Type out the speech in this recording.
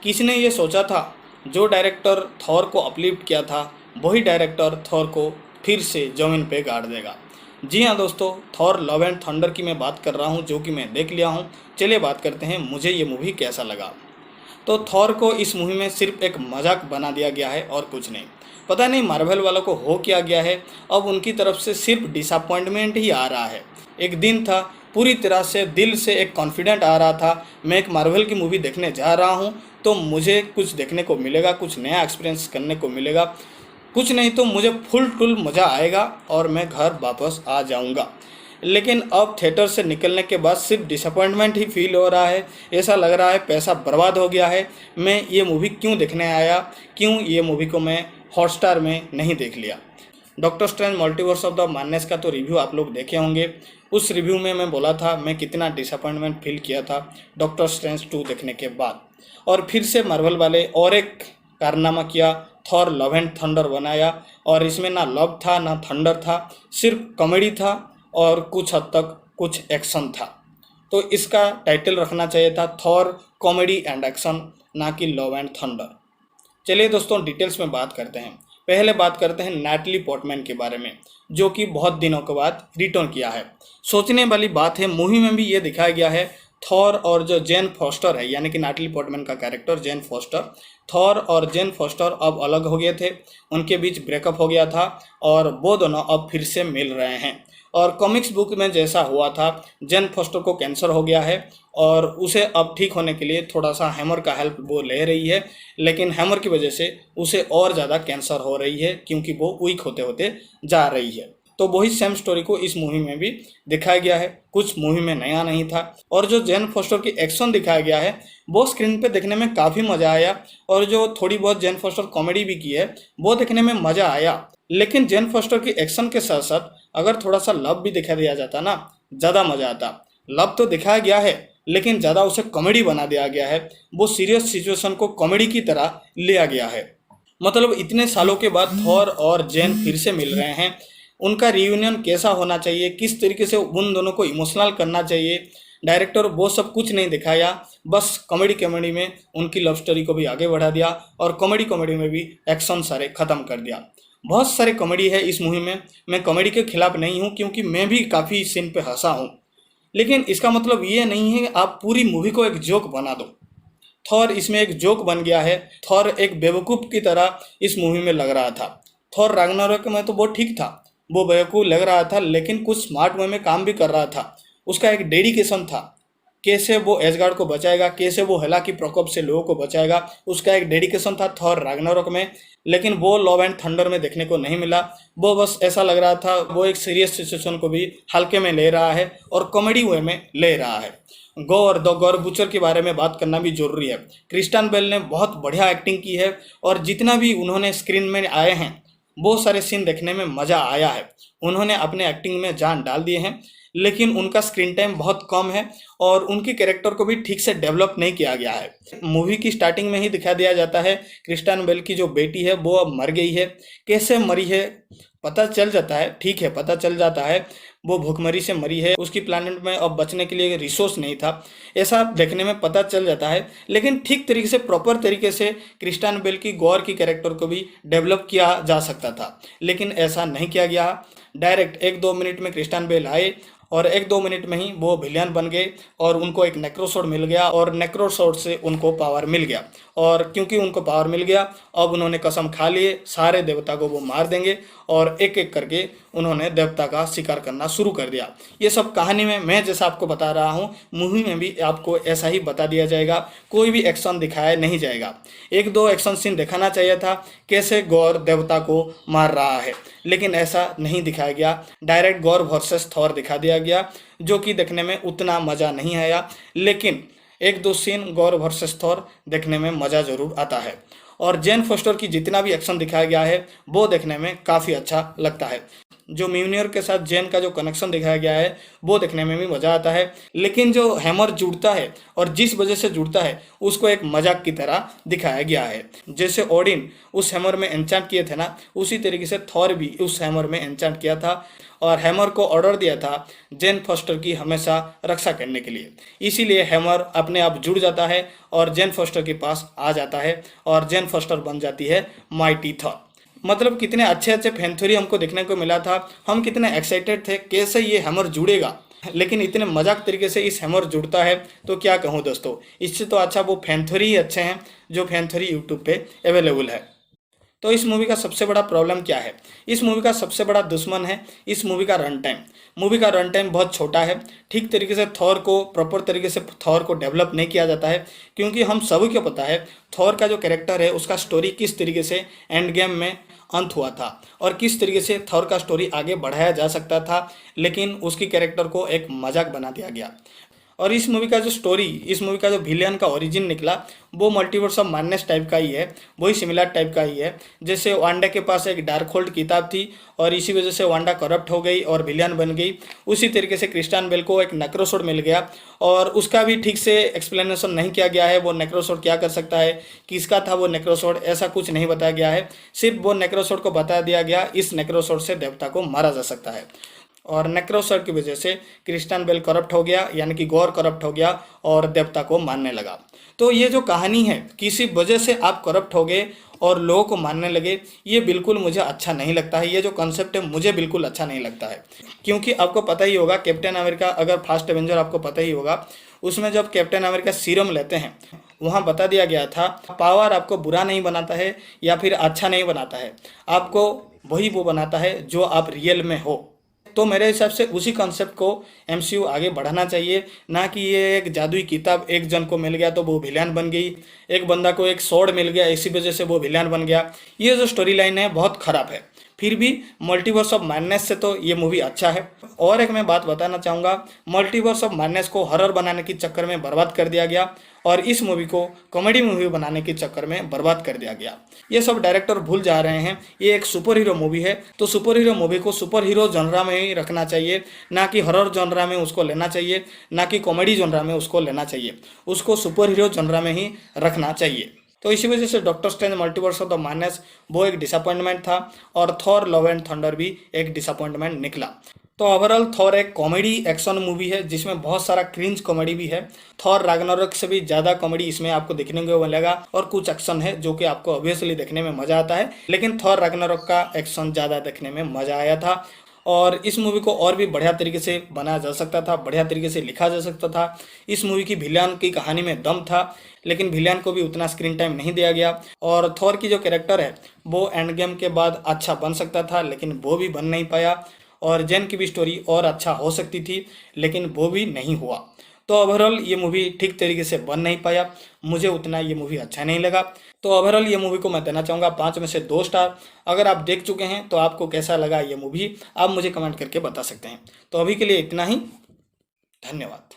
किसने ये सोचा था, जो डायरेक्टर थॉर को अपलिफ्ट किया था वही डायरेक्टर थॉर को फिर से ज़मीन पे गाड़ देगा। जी हाँ दोस्तों, थॉर लव एंड थंडर की मैं बात कर रहा हूँ, जो कि मैं देख लिया हूँ। चलिए बात करते हैं मुझे ये मूवी कैसा लगा। तो थॉर को इस मूवी में सिर्फ एक मजाक बना दिया गया है और कुछ नहीं। पता नहीं मार्वल वालों को हो क्या गया है, अब उनकी तरफ से सिर्फ डिसअपॉइंटमेंट ही आ रहा है। एक दिन था, पूरी तरह से दिल से एक कॉन्फिडेंट आ रहा था, मैं एक मार्वल की मूवी देखने जा रहा हूँ तो मुझे कुछ देखने को मिलेगा, कुछ नया एक्सपीरियंस करने को मिलेगा, कुछ नहीं तो मुझे फुल टुल मज़ा आएगा और मैं घर वापस आ जाऊँगा। लेकिन अब थिएटर से निकलने के बाद सिर्फ डिसअपॉइंटमेंट ही फील हो रहा है। ऐसा लग रहा है पैसा बर्बाद हो गया है। मैं ये मूवी क्यों देखने आया, क्यों ये मूवी को मैं हॉटस्टार में नहीं देख लिया। Doctor strange multiverse of the madness का तो रिव्यू आप लोग देखे होंगे। उस रिव्यू में मैं बोला था मैं कितना डिसअपॉइंटमेंट फील किया था डॉक्टर स्ट्रेंज 2 देखने के बाद। और फिर से मार्वल वाले और एक कारनामा किया, थॉर लव एंड थंडर बनाया। और इसमें ना लव था ना थंडर था, सिर्फ कॉमेडी था और कुछ हद तक कुछ एक्शन था। तो इसका टाइटल रखना चाहिए था थॉर कॉमेडी एंड एक्शन, ना कि लव एंड थंडर। चलिए दोस्तों डिटेल्स में बात करते हैं। पहले बात करते हैं नैटली पोर्टमैन के बारे में, जो कि बहुत दिनों के बाद रिटर्न किया है। सोचने वाली बात है, मूवी में भी ये दिखाया गया है थॉर और जो जेन फॉस्टर है, यानी कि नैटली पोर्टमैन का कैरेक्टर जेन फॉस्टर, थॉर और जेन फॉस्टर अब अलग हो गए थे, उनके बीच ब्रेकअप हो गया था और वो दोनों अब फिर से मिल रहे हैं। और कॉमिक्स बुक में जैसा हुआ था, जेन फॉस्टर को कैंसर हो गया है और उसे अब ठीक होने के लिए थोड़ा सा हैमर का हेल्प वो ले रही है, लेकिन हैमर की वजह से उसे और ज़्यादा कैंसर हो रही है क्योंकि वो वीक होते होते जा रही है। तो वही सेम स्टोरी को इस मूवी में भी दिखाया गया है, कुछ मूवी में नया नहीं था। और जो जेन फॉस्टर की एक्शन दिखाया गया है वो स्क्रीन पे देखने में काफ़ी मज़ा आया, और जो थोड़ी बहुत जेन फॉस्टर कॉमेडी भी की है वो देखने में मज़ा आया। लेकिन जेन फॉस्टर की एक्शन के साथ साथ अगर थोड़ा सा लव भी दिखा दिया जाता ना, ज़्यादा मज़ा आता। लव तो दिखाया गया है लेकिन ज़्यादा उसे कॉमेडी बना दिया गया है, वो सीरियस सिचुएशन को कॉमेडी की तरह लिया गया है। मतलब इतने सालों के बाद थॉर और जेन फिर से मिल रहे हैं, उनका रियूनियन कैसा होना चाहिए, किस तरीके से उन दोनों को इमोशनल करना चाहिए, डायरेक्टर वो सब कुछ नहीं दिखाया। बस कॉमेडी कॉमेडी में उनकी लव स्टोरी को भी आगे बढ़ा दिया और कॉमेडी कॉमेडी में भी एक्शन सारे ख़त्म कर दिया। बहुत सारे कॉमेडी है इस मूवी में, मैं कॉमेडी के खिलाफ नहीं हूँ क्योंकि मैं भी काफ़ी सीन पे हंसा हूँ, लेकिन इसका मतलब ये नहीं है कि आप पूरी मूवी को एक जोक बना दो। थॉर इसमें एक जोक बन गया है। थॉर एक बेवकूफ़ की तरह इस मूवी में लग रहा था। थॉर रैग्नारोक में तो वो ठीक था, वो बेवकूफ़ लग रहा था लेकिन कुछ स्मार्ट वे में काम भी कर रहा था। उसका एक डेडिकेशन था, कैसे वो एसगार्ड को बचाएगा, कैसे वो हेला की प्रकोप से लोगों को बचाएगा, उसका एक डेडिकेशन था थॉर रैग्नारोक में। लेकिन वो लव एंड थंडर में देखने को नहीं मिला। वो बस ऐसा लग रहा था वो एक सीरियस सिचुएशन को भी हल्के में ले रहा है और कॉमेडी वे में ले रहा है। गौर बुचर के बारे में बात करना भी जरूरी है। क्रिस्टियन बेल ने बहुत बढ़िया एक्टिंग की है और जितना भी उन्होंने स्क्रीन में आए हैं बहुत सारे सीन देखने में मज़ा आया है। उन्होंने अपने एक्टिंग में जान डाल दिए हैं, लेकिन उनका स्क्रीन टाइम बहुत कम है और उनके कैरेक्टर को भी ठीक से डेवलप नहीं किया गया है। मूवी की स्टार्टिंग में ही दिखा दिया जाता है क्रिस्टियन बेल की जो बेटी है वो अब मर गई है। कैसे मरी है पता चल जाता है, ठीक है पता चल जाता है वो भूखमरी से मरी है, उसकी प्लानट में अब बचने के लिए रिसोर्स नहीं था, ऐसा देखने में पता चल जाता है। लेकिन ठीक तरीके से प्रॉपर तरीके से क्रिस्टियन बेल की गौर की कैरेक्टर को भी डेवलप किया जा सकता था, लेकिन ऐसा नहीं किया गया। डायरेक्ट 1-2 मिनट में क्रिस्टियन बेल आए और 1-2 मिनट में ही वो विलियन बन गए और उनको एक नेक्रोसोड मिल गया और नेक्रोसोड से उनको पावर मिल गया। और क्योंकि उनको पावर मिल गया अब उन्होंने कसम खा लिए सारे देवता को वो मार देंगे और एक एक करके उन्होंने देवता का शिकार करना शुरू कर दिया। ये सब कहानी में मैं जैसा आपको बता रहा हूँ मूवी में भी आपको ऐसा ही बता दिया जाएगा, कोई भी एक्शन दिखाया नहीं जाएगा। 1-2 एक्शन सीन दिखाना चाहिए था कैसे गौर देवता को मार रहा है, लेकिन ऐसा नहीं दिखाया गया। डायरेक्ट गौर वर्सेस थॉर दिखा दिया गया जो कि देखने में उतना मज़ा नहीं आया, लेकिन 1-2 सीन गौर वर्सेस थॉर देखने में मज़ा ज़रूर आता है। और जेन फोस्टर की जितना भी एक्शन दिखाया गया है वो देखने में काफ़ी अच्छा लगता है। जो म्यूनियर के साथ जेन का जो कनेक्शन दिखाया गया है वो देखने में भी मज़ा आता है। लेकिन जो हैमर जुड़ता है और जिस वजह से जुड़ता है उसको एक मजाक की तरह दिखाया गया है। जैसे ओडिन उस हैमर में एन्चांट किए थे ना, उसी तरीके से थॉर भी उस हैमर में एन्चांट किया था और हैमर को ऑर्डर दिया था जेन फॉस्टर की हमेशा रक्षा करने के लिए। इसीलिए हैमर अपने आप जुड़ जाता है और जेन फॉस्टर के पास आ जाता है और जेन फॉस्टर बन जाती है माइटी थॉर। मतलब कितने अच्छे अच्छे फैन थ्योरी हमको देखने को मिला था, हम कितने एक्साइटेड थे कैसे ये हैमर जुड़ेगा, लेकिन इतने मजाक तरीके से इस हैमर जुड़ता है तो क्या कहूँ दोस्तों। इससे तो अच्छा वो फैन थ्योरी ही अच्छे हैं जो फैन थ्योरी यूट्यूब पे अवेलेबल है। तो इस मूवी का सबसे बड़ा प्रॉब्लम क्या है, इस मूवी का सबसे बड़ा दुश्मन है इस मूवी का रन टाइम। मूवी का रन टाइम बहुत छोटा है। ठीक तरीके से थॉर को प्रॉपर तरीके से थॉर को डेवलप नहीं किया जाता है, क्योंकि हम सभी को पता है थॉर का जो कैरेक्टर है उसका स्टोरी किस तरीके से एंड गेम में अंत हुआ था और किस तरीके से थॉर का स्टोरी आगे बढ़ाया जा सकता था, लेकिन उसकी कैरेक्टर को एक मजाक बना दिया गया। और इस मूवी का जो स्टोरी, इस मूवी का जो विलियन का ओरिजिन निकला वो मल्टीवर्स ऑफ मैडनेस टाइप का ही है, वही सिमिलर टाइप का ही है। जैसे वांडा के पास एक डार्क होल्ड किताब थी और इसी वजह से वांडा करप्ट हो गई और विलियन बन गई, उसी तरीके से क्रिस्टियन बेल को एक नेक्रोसोड मिल गया और उसका भी ठीक से एक्सप्लेनेशन नहीं किया गया है। वो नेक्रोसोड क्या कर सकता है, किसका था वो नेक्रोसोड, ऐसा कुछ नहीं बताया गया है। सिर्फ वो नेक्रोसोड को बता दिया गया इस नेक्रोसोड से देवता को मारा जा सकता है और नेक्रोसोड की वजह से क्रिस्टियन बेल करप्ट हो गया, यानी कि गॉर करप्ट हो गया और देवता को मानने लगा। तो ये जो कहानी है किसी वजह से आप करप्ट हो गए और लोगों को मानने लगे, ये बिल्कुल मुझे अच्छा नहीं लगता है। ये जो कॉन्सेप्ट है मुझे बिल्कुल अच्छा नहीं लगता है, क्योंकि आपको पता ही होगा कैप्टन अमेरिका, अगर फर्स्ट एवेंजर आपको पता ही होगा, उसमें जब कैप्टन अमेरिका सीरम लेते हैं वहाँ बता दिया गया था पावर आपको बुरा नहीं बनाता है या फिर अच्छा नहीं बनाता है, आपको वही वो बनाता है जो आप रियल में हो। तो मेरे हिसाब से उसी कॉन्सेप्ट को एमसीयू आगे बढ़ाना चाहिए, ना कि ये एक जादुई किताब एक जन को मिल गया तो वो विलेन बन गई, एक बंदा को एक स्वॉर्ड मिल गया इसी वजह से वो विलेन बन गया। ये जो स्टोरी लाइन है बहुत खराब है। फिर भी मल्टीवर्स ऑफ मैडनेस से तो ये मूवी अच्छा है। और एक मैं बात बताना चाहूँगा, मल्टीवर्स ऑफ मैडनेस को हॉरर बनाने के चक्कर में बर्बाद कर दिया गया और इस मूवी को कॉमेडी मूवी बनाने के चक्कर में बर्बाद कर दिया गया। ये सब डायरेक्टर भूल जा रहे हैं ये एक सुपर हीरो मूवी है, तो सुपर हीरो मूवी को सुपर हीरो जनरा में ही रखना चाहिए, ना कि हॉरर जनरा में उसको लेना चाहिए, ना कि कॉमेडी जनरा में उसको लेना चाहिए, उसको सुपर हीरो जनरा में ही रखना चाहिए। तो इसी वजह से doctor strange multiverse of the madness वो एक डिसअपॉइंटमेंट था और थॉर लव एंड थंडर भी एक डिसअपॉइंटमेंट निकला। तो ओवरऑल थॉर एक कॉमेडी एक्शन मूवी है जिसमें बहुत सारा क्रिंज कॉमेडी भी है। थॉर रैग्नारोक से भी ज़्यादा कॉमेडी इसमें आपको देखने को मिलेगा और कुछ एक्शन है जो कि आपको ऑब्वियसली देखने में मज़ा आता है, लेकिन थॉर रैग्नारोक का एक्शन ज़्यादा देखने में मज़ा आया था। और इस मूवी को और भी बढ़िया तरीके से बनाया जा सकता था, बढ़िया तरीके से लिखा जा सकता था। इस मूवी की विलियन की कहानी में दम था, लेकिन विलियन को भी उतना स्क्रीन टाइम नहीं दिया गया। और थॉर की जो कैरेक्टर है वो एंड गेम के बाद अच्छा बन सकता था, लेकिन वो भी बन नहीं पाया। और जेन की भी स्टोरी और अच्छा हो सकती थी, लेकिन वो भी नहीं हुआ। तो ओवरऑल ये मूवी ठीक तरीके से बन नहीं पाया, मुझे उतना ये मूवी अच्छा नहीं लगा। तो ओवरऑल ये मूवी को मैं देना चाहूँगा 5 में से 2 स्टार। अगर आप देख चुके हैं तो आपको कैसा लगा ये मूवी, आप मुझे कमेंट करके बता सकते हैं। तो अभी के लिए इतना ही, धन्यवाद।